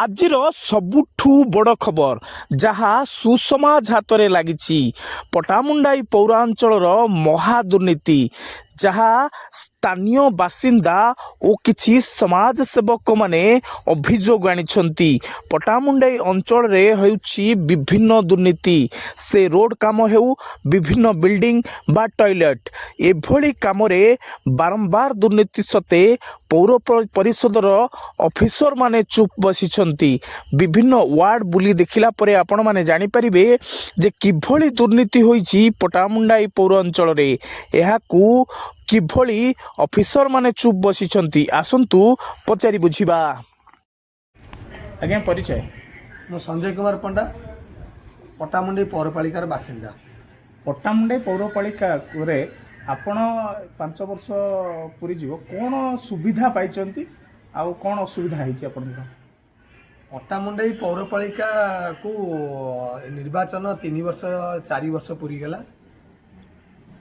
ଆଜିର ସବୁଠୁ ବଡ଼ ଖବର ଯାହା ସୁସମାଜ ହାତରେ ଲାଗିଛି। ପଟ୍ଟାମୁଣ୍ଡାଇ ପୌରାଞ୍ଚଳର ମହାଦୁର୍ନୀତି ଯାହା ସ୍ଥାନୀୟ ବାସିନ୍ଦା ଓ କିଛି ସମାଜସେବକମାନେ ଅଭିଯୋଗ ଆଣିଛନ୍ତି। ପଟ୍ଟାମୁଣ୍ଡାଇ ଅଞ୍ଚଳରେ ହେଉଛି ବିଭିନ୍ନ ଦୁର୍ନୀତି, ସେ ରୋଡ଼ କାମ ହେଉ, ବିଭିନ୍ନ ବିଲ୍ଡିଂ ବା ଟଏଲେଟ୍, ଏଭଳି କାମରେ ବାରମ୍ବାର ଦୁର୍ନୀତି ସତ୍ତ୍ୱେ ପୌର ପରିଷଦର ଅଫିସରମାନେ ଚୁପ୍ ବସିଛନ୍ତି। ବିଭିନ୍ନ ୱାର୍ଡ ବୁଲି ଦେଖିଲା ପରେ ଆପଣମାନେ ଜାଣିପାରିବେ ଯେ କିଭଳି ଦୁର୍ନୀତି ହୋଇଛି ପଟ୍ଟାମୁଣ୍ଡାଇ ପୌର ଅଞ୍ଚଳରେ। ଏହାକୁ କିଭଳି ଅଫିସରମାନେ ଚୁପ୍ ବସିଛନ୍ତି, ଆସନ୍ତୁ ପଚାରି ବୁଝିବା। ଆଜ୍ଞା, ପରିଚୟ? ମୁଁ ସଞ୍ଜୟ କୁମାର ପଣ୍ଡା, ପଟ୍ଟାମୁଣ୍ଡାଇ ପୌରପାଳିକାର ବାସିନ୍ଦା। ପଟ୍ଟାମୁଣ୍ଡାଇ ପୌରପାଳିକାରେ ଆପଣ 5 ବର୍ଷ ପୂରିଯିବ, କ'ଣ ସୁବିଧା ପାଇଛନ୍ତି ଆଉ କ'ଣ ଅସୁବିଧା ହେଇଛି ଆପଣଙ୍କର? ପଟ୍ଟାମୁଣ୍ଡାଇ ପୌରପାଳିକାକୁ ନିର୍ବାଚନ 3 ବର୍ଷ 4 ବର୍ଷ ପୂରିଗଲା,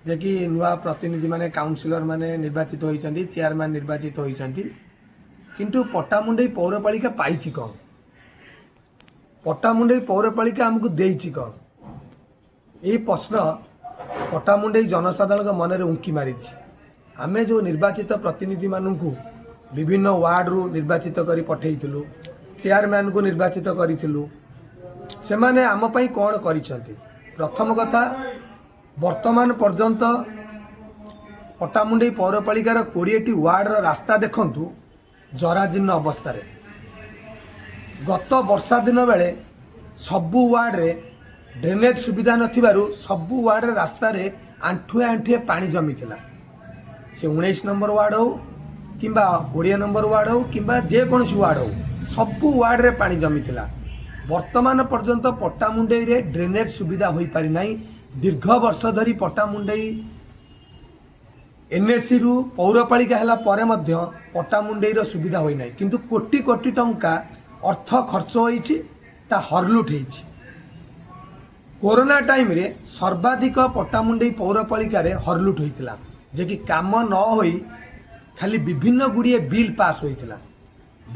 ଯେ କି ନୂଆ ପ୍ରତିନିଧି ମାନେ କାଉନସିଲର ମାନେ ନିର୍ବାଚିତ ହୋଇଛନ୍ତି, ଚେୟାରମ୍ୟାନ୍ ନିର୍ବାଚିତ ହୋଇଛନ୍ତି। କିନ୍ତୁ ପଟ୍ଟାମୁଣ୍ଡାଇ ପୌରପାଳିକା ପାଇଛି କ'ଣ? ପଟ୍ଟାମୁଣ୍ଡାଇ ପୌରପାଳିକା ଆମକୁ ଦେଇଛି କ'ଣ? ଏହି ପ୍ରଶ୍ନ ପଟ୍ଟାମୁଣ୍ଡାଇ ଜନସାଧାରଣଙ୍କ ମନରେ ଉଙ୍କି ମାରିଛି। ଆମେ ଯେଉଁ ନିର୍ବାଚିତ ପ୍ରତିନିଧିମାନଙ୍କୁ ବିଭିନ୍ନ ୱାର୍ଡରୁ ନିର୍ବାଚିତ କରି ପଠାଇଥିଲୁ, ଚେୟାରମ୍ୟାନ୍କୁ ନିର୍ବାଚିତ କରିଥିଲୁ, ସେମାନେ ଆମ ପାଇଁ କ'ଣ କରିଛନ୍ତି? ପ୍ରଥମ କଥା, ବର୍ତ୍ତମାନ ପର୍ଯ୍ୟନ୍ତ ପଟ୍ଟାମୁଣ୍ଡାଇ ପୌରପାଳିକାର 20ଟି ୱାର୍ଡର ରାସ୍ତା ଦେଖନ୍ତୁ ଜରାଜୀର୍ଣ୍ଣ ଅବସ୍ଥାରେ। ଗତ ବର୍ଷା ଦିନ ବେଳେ ସବୁ ୱାର୍ଡରେ ଡ୍ରେନେଜ ସୁବିଧା ନଥିବାରୁ ସବୁ ୱାର୍ଡରେ ରାସ୍ତାରେ ଆଣ୍ଠୁଏ ଆଣ୍ଠୁଏ ପାଣି ଜମିଥିଲା। ସେ 19 ନମ୍ବର ୱାର୍ଡ ହେଉ କିମ୍ବା 20 ନମ୍ବର ୱାର୍ଡ ହେଉ କିମ୍ବା ଯେକୌଣସି ୱାର୍ଡ ହେଉ, ସବୁ ୱାର୍ଡରେ ପାଣି ଜମିଥିଲା। ବର୍ତ୍ତମାନ ପର୍ଯ୍ୟନ୍ତ ପଟ୍ଟାମୁଣ୍ଡାଇରେ ଡ୍ରେନେଜ ସୁବିଧା ହୋଇପାରିନାହିଁ। ଦୀର୍ଘ ବର୍ଷ ଧରି ପଟ୍ଟାମୁଣ୍ଡାଇ NSCରୁ ପୌରପାଳିକା ହେଲା ପରେ ମଧ୍ୟ ପଟ୍ଟାମୁଣ୍ଡାଇର ସୁବିଧା ହୋଇନାହିଁ। କିନ୍ତୁ କୋଟି କୋଟି ଟଙ୍କା ଅର୍ଥ ଖର୍ଚ୍ଚ ହୋଇଛି, ତା ହରଲୁଟ ହେଇଛି। କୋରୋନା ଟାଇମରେ ସର୍ବାଧିକ ପଟ୍ଟାମୁଣ୍ଡାଇ ପୌରପାଳିକାରେ ହରଲୁଟ ହୋଇଥିଲା, ଯେ କି କାମ ନ ହୋଇ ଖାଲି ବିଭିନ୍ନ ଗୁଡ଼ିଏ ବିଲ୍ ପାସ୍ ହୋଇଥିଲା।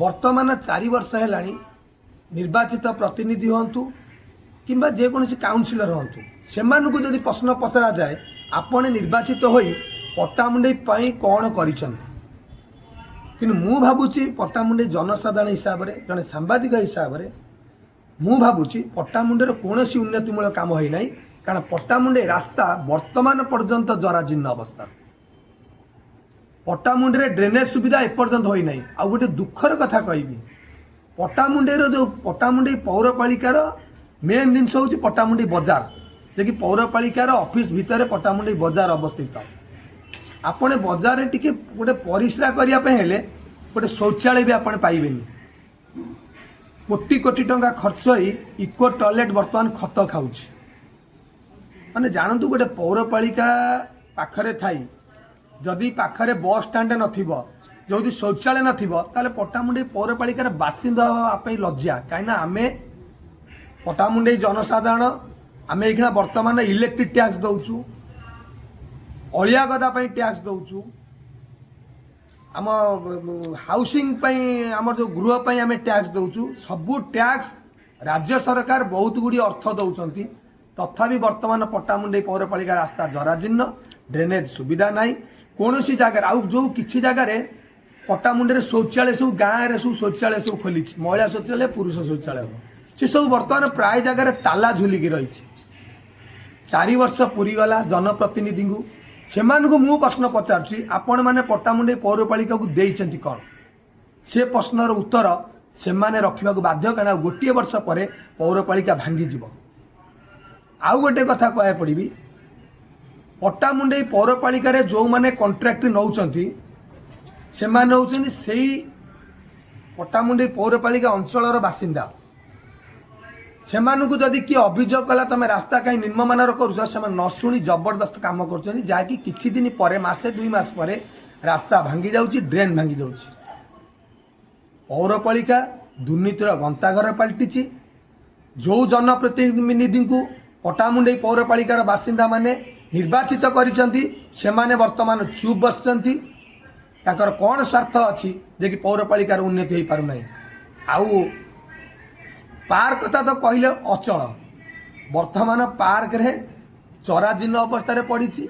ବର୍ତ୍ତମାନ 4 ବର୍ଷ ହେଲାଣି ନିର୍ବାଚିତ ପ୍ରତିନିଧି ହୁଅନ୍ତୁ କିମ୍ବା ଯେକୌଣସି କାଉନସିଲର ହୁଅନ୍ତୁ, ସେମାନଙ୍କୁ ଯଦି ପ୍ରଶ୍ନ ପଚରାଯାଏ ଆପଣ ନିର୍ବାଚିତ ହୋଇ ପଟ୍ଟାମୁଣ୍ଡାଇ ପାଇଁ କ'ଣ କରିଛନ୍ତି? କିନ୍ତୁ ମୁଁ ଭାବୁଛି ପଟ୍ଟାମୁଣ୍ଡାଇ ଜନସାଧାରଣ ହିସାବରେ, ଜଣେ ସାମ୍ବାଦିକ ହିସାବରେ ମୁଁ ଭାବୁଛି ପଟ୍ଟାମୁଣ୍ଡାଇର କୌଣସି ଉନ୍ନତିମୂଳକ କାମ ହୋଇନାହିଁ। କାରଣ ପଟ୍ଟାମୁଣ୍ଡାଇ ରାସ୍ତା ବର୍ତ୍ତମାନ ପର୍ଯ୍ୟନ୍ତ ଜରାଜୀର୍ଣ୍ଣ ଅବସ୍ଥା। ପଟ୍ଟାମୁଣ୍ଡାଇରେ ଡ୍ରେନେଜ ସୁବିଧା ଏପର୍ଯ୍ୟନ୍ତ ହୋଇନାହିଁ। ଆଉ ଗୋଟେ ଦୁଃଖର କଥା କହିବି, ପଟ୍ଟାମୁଣ୍ଡାଇ ପୌରପାଳିକାର ମେନ୍ ଜିନିଷ ହେଉଛି ପଟ୍ଟାମୁଣ୍ଡାଇ ବଜାର, ଯେ କି ପୌରପାଳିକାର ଅଫିସ ଭିତରେ ପଟ୍ଟାମୁଣ୍ଡାଇ ବଜାର ଅବସ୍ଥିତ। ଆପଣ ବଜାରରେ ଟିକେ ଗୋଟେ ପରିସ୍ରା କରିବା ପାଇଁ ହେଲେ ଗୋଟେ ଶୌଚାଳୟ ବି ଆପଣ ପାଇବେନି। କୋଟି କୋଟି ଟଙ୍କା ଖର୍ଚ୍ଚ ହୋଇ ଇକୋ ଟଏଲେଟ୍ ବର୍ତ୍ତମାନ ଖତ ଖାଉଛି। ମାନେ ଜାଣନ୍ତୁ, ଗୋଟେ ପୌରପାଳିକା ପାଖରେ ଥାଇ ଯଦି ପାଖରେ ବସ୍ ଷ୍ଟାଣ୍ଡ ନଥିବ, ଯଦି ଶୌଚାଳୟ ନଥିବ, ତାହେଲେ ପଟ୍ଟାମୁଣ୍ଡାଇ ପୌରପାଳିକାର ବାସିନ୍ଦା ହେବା ପାଇଁ ଲଜ୍ଜା। କାହିଁକିନା ଆମେ ପଟ୍ଟାମୁଣ୍ଡାଇ ଜନସାଧାରଣ, ଆମେ ଏଇଖିଣା ବର୍ତ୍ତମାନ ଇଲେକ୍ଟ୍ରିକ୍ ଟ୍ୟାକ୍ସ ଦେଉଛୁ, ଅଳିଆ ଗଦା ପାଇଁ ଟ୍ୟାକ୍ସ ଦେଉଛୁ, ଆମ ହାଉସିଂ ପାଇଁ, ଆମର ଯେଉଁ ଗୃହ ପାଇଁ ଆମେ ଟ୍ୟାକ୍ସ ଦେଉଛୁ। ସବୁ ଟ୍ୟାକ୍ସ ରାଜ୍ୟ ସରକାର ବହୁତ ଗୁଡ଼ିଏ ଅର୍ଥ ଦେଉଛନ୍ତି। ତଥାପି ବର୍ତ୍ତମାନ ପଟ୍ଟାମୁଣ୍ଡାଇ ପୌରପାଳିକା ରାସ୍ତା ଜରାଜୀର୍ଣ୍ଣ, ଡ୍ରେନେଜ ସୁବିଧା ନାହିଁ କୌଣସି ଜାଗାରେ। ଆଉ ଯେଉଁ କିଛି ଜାଗାରେ ପଟ୍ଟାମୁଣ୍ଡାଇରେ ଶୌଚାଳୟ ସବୁ ଗାଁରେ ସବୁ ଶୌଚାଳୟ ସବୁ ଖୋଲିଛି, ମହିଳା ଶୌଚାଳୟ, ପୁରୁଷ ଶୌଚାଳୟ, ସେସବୁ ବର୍ତ୍ତମାନ ପ୍ରାୟ ଜାଗାରେ ତାଲା ଝୁଲିକି ରହିଛି। 4 ବର୍ଷ ପୂରିଗଲା ଜନପ୍ରତିନିଧିଙ୍କୁ, ସେମାନଙ୍କୁ ମୁଁ ପ୍ରଶ୍ନ ପଚାରୁଛି, ଆପଣମାନେ ପଟ୍ଟାମୁଣ୍ଡାଇ ପୌରପାଳିକାକୁ ଦେଇଛନ୍ତି କ'ଣ? ସେ ପ୍ରଶ୍ନର ଉତ୍ତର ସେମାନେ ରଖିବାକୁ ବାଧ୍ୟ, କାରଣ ଗୋଟିଏ ବର୍ଷ ପରେ ପୌରପାଳିକା ଭାଙ୍ଗିଯିବ। ଆଉ ଗୋଟେ କଥା କହିବାକୁ ପଡ଼ିବି, ପଟ୍ଟାମୁଣ୍ଡାଇ ପୌରପାଳିକାରେ ଯେଉଁମାନେ କଣ୍ଟ୍ରାକ୍ଟ ନେଉଛନ୍ତି ସେମାନେ ହେଉଛନ୍ତି ସେଇ ପଟ୍ଟାମୁଣ୍ଡାଇ ପୌରପାଳିକା ଅଞ୍ଚଳର ବାସିନ୍ଦା। ସେମାନଙ୍କୁ ଯଦି କିଏ ଅଭିଯୋଗ କଲା ତମେ ରାସ୍ତା କାହିଁ ନିମ୍ନମାନର କରୁଛ, ସେମାନେ ନ ଶୁଣି ଜବରଦସ୍ତ କାମ କରୁଛନ୍ତି, ଯାହାକି କିଛି ଦିନ ପରେ, ମାସେ 2 ମାସ ପରେ ରାସ୍ତା ଭାଙ୍ଗି ଯାଉଛି, ଡ୍ରେନ୍ ଭାଙ୍ଗି ଯାଉଛି। ପୌରପାଳିକା ଦୁର୍ନୀତିର ଗନ୍ତାଘର ପାଲଟିଛି। ଯେଉଁ ଜନପ୍ରତିନିଧିଙ୍କୁ ପଟ୍ଟାମୁଣ୍ଡାଇ ପୌରପାଳିକାର ବାସିନ୍ଦାମାନେ ନିର୍ବାଚିତ କରିଛନ୍ତି, ସେମାନେ ବର୍ତ୍ତମାନ ଚୁପ୍ ବସିଛନ୍ତି। ତାଙ୍କର କ'ଣ ସ୍ୱାର୍ଥ ଅଛି ଯେ କି ପୌରପାଳିକାର ଉନ୍ନତି ହୋଇପାରୁନାହିଁ? ଆଉ पार्क कथा तो कहले अचल वर्तमान पार्क रे चराजीर्ण अवस्था पड़ी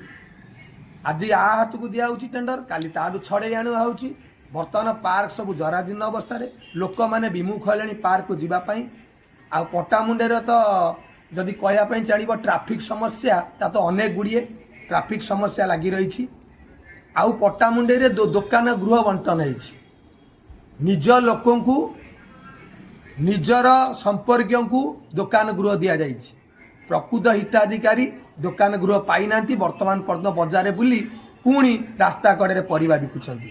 आज आ हाथ को दिया टेंडर काली ताडू छड़े आणु होउची वर्तमान पार्क सब जराजीर्ण अवस्था लोक मैंने विमुख हेले पार्क को जीवाई आ पट्टामुंडे तो जदि कहवाई चाहिए ट्राफिक समस्या ता तो अनेक गुड़िए ट्राफिक समस्या लगी रही आउ पट्टामुंडे रे दुकान गृह बंटन होइछि निज लोकों को निजर संपर्क को दुकान गृह दि जाइछि प्रकृत हिताधिकारी दुकान गृह पाई नांती वर्तमान पर्यटन बजार बुली पुणी रास्ता कड़े परिवा बिकुछंती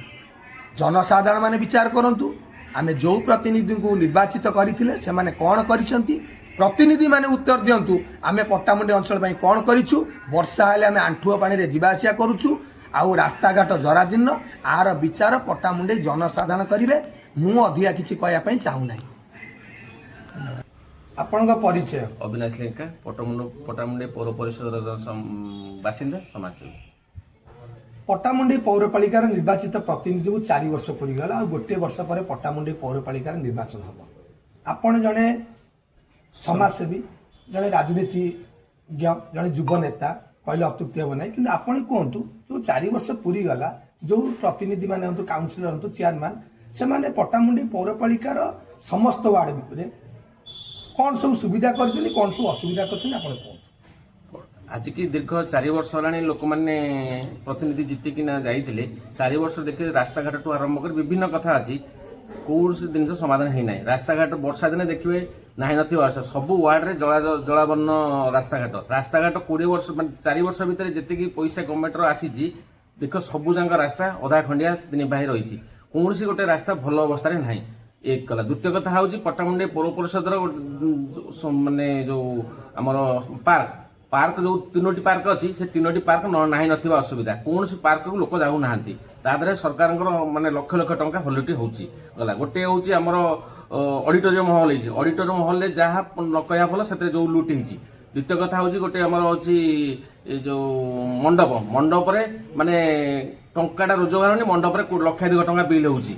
जनसाधारण माने विचार करंतु आमे जो प्रतिनिधि को निर्वाचित करथिले से माने कोन करिसंती प्रतिनिधि माने उत्तर दियंतु आमे पट्टामुंडी अंचल पई कोन करिछु वर्षा हेले आमे आंठुआ पानी रे जीवा आसिया करूछु आउ रास्ता घाट जराजीर्ण आर विचार पट्टामुंडी जनसाधारण करिवे मु अधिया किछि कहया पई चाहू नाही आपन का परिचय अविनाश लेंका पट्टामुंडी पौर परिषद बासिंदा समाजसेवी पट्टामुंडी पौरपालिकार निर्वाचित प्रतिनिधि को 4 वर्ष पूरी गला और गोटे वर्ष पर पट्टामुंडी पौरपालिकार निर्वाचन हम आपण जड़े समाजसेवी जड़े राजनीतिज्ञ जड़े युव नेता कहले अत्युक्ति हम ना कि आपण कहतु जो 4 वर्ष पूरी गला जो प्रतिनिधि माने हूँ काउंसिलर हूँ चेयरमैन से माने पट्टामुंडी पौरपालिकार समस्त वार्ड में कौन सब सुविधा कर कौन सब असुविधा कर आज की दीर्घ 4 वर्ष होलानी लोक माने प्रतिनिधि जीतिकिना जाइथिले 4 वर्ष देखिए रास्ता घाट ठू आरंभ कर विभिन्न कथा अच्छी कौन जिन समाधान है ना रास्ता घाट वर्षा दिन देखिए ना नथिबा सब वार्ड रे जलावर्ण रास्ता घाट 20 वर्ष 4 वर्ष भितर जेतिकी पैसा गवर्नमेंट आसी देख सबू जाक रास्ता अधा खंडिया दिन बाहर रही कौन गोटे रास्ता भल अवस्था ना एक कला द्वितीय कथा हूँ पट्टामुंडी पौर परिषद माने जो आमर पार्क जो 3टी पार्क अच्छी से 3टी पार्क ना नथिबा असुविधा कौन पार्क को लोक जाऊ ना तादरे सरकार माने लक्ष लक्ष टंका हलुटी होची गला गोटे हूँ आमर ऑडिटोरियम हॉल है ऑडिटोरियम हॉल रे जहाँ न कहया भल से जो लुट होती द्वितीय कथा हूँ गोटे आमर अच्छी जो मंडप रे माने टंकाटा रोजगार नहीं मंडप रे लक्षाधिक टंका बिल होची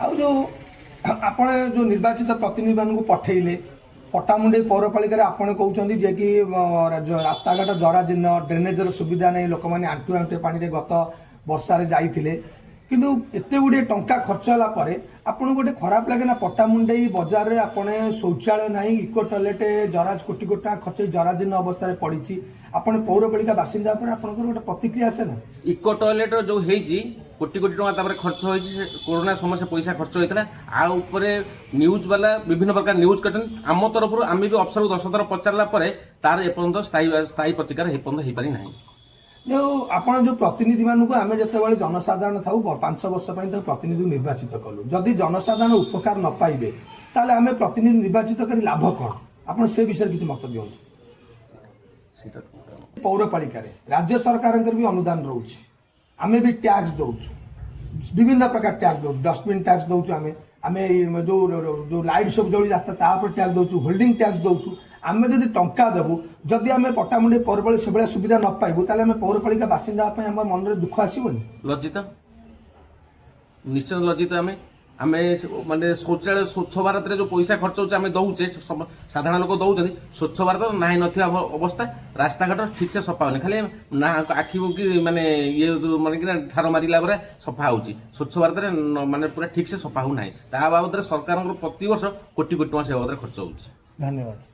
आउ जो आपण जो निर्वाचित प्रतिनिधि मान को पठेले पट्टामुंडी पौरपालिका आपण कहते जे कि रास्ता घाट जराजीर्ण ड्रेनेजर सुविधा नहीं लोक मैंने आंटु आंटु पानी रे गत वर्षा रे जाइथिले किंतु एते गुडे टंका खर्च होला परे आपण गोटे खराब लगे ना पट्टामुंडी बाजार रे आपण शौचालय नहीं इको टॉयलेट कोटी कोटी टंका खर्च जराजीर्ण अवस्था रे पड़ी आपण पौरपालिका बासिंदा पर आपण गोटे प्रतिक्रिया आसे ना इको टॉयलेट जो हेजी कोटी कोटी टंका तापर खर्च होइछि कोरोना समय से पैसा खर्च होइतला आ ऊपर न्यूज वाला विभिन्न प्रकार न्यूज करछन आम तरफ आम भी अफसर को 10 थर पचारला परे तार एपर्यंत स्थायी प्रतिकार हेपर्यंत हेपारी नाही जो आपण जो प्रतिनिधि मानू को आमे जते जनसाधारण थाउ 5 वर्ष पई तो प्रतिनिधि निर्वाचित कलु जदि जनसाधारण उपकार न पाइबे ताले आमे प्रतिनिधि निर्वाचित करी लाभ कोन आपण से विषय किछ मत दियौ पौरपालिका रे राज्य सरकार भी अनुदान रहउछि आमे भी टैक्स दउछु विभिन्न प्रकार टैक्स दउ डस्टबिन टैक्स दउछु आमे जो लाइट सब जळी रास्ता ता पर टैक्स दउछु होल्डिंग टैक्स दउछु आमे जदि टंका देबु जदि आमे पट्टामुंडी पौरपालिका सेबला सुविधा न पाइबु ताले आमे पौरपालिका बासिंदा पय हमर मन रे दुख आसीबनी लज्जित निश्चय लज्जित आमे माने शौचालय स्वच्छ भारत रे जो पैसा खर्च होचे आमे दउचे साधारण लोक दउचନ୍ତି स्वच्छ भारत नाही नथिया अवस्था रास्ता घाट ठीक से सफा होने खाली ना आखि कि माने ये माने कि ठार मारिला परे सफा होची स्वच्छ भारत रे माने पूरा ठीक से सफा हो नाही ता बाबद रे सरकार प्रति वर्ष कोटी कोटी टका से बाबद रे खर्च होची धन्यवाद।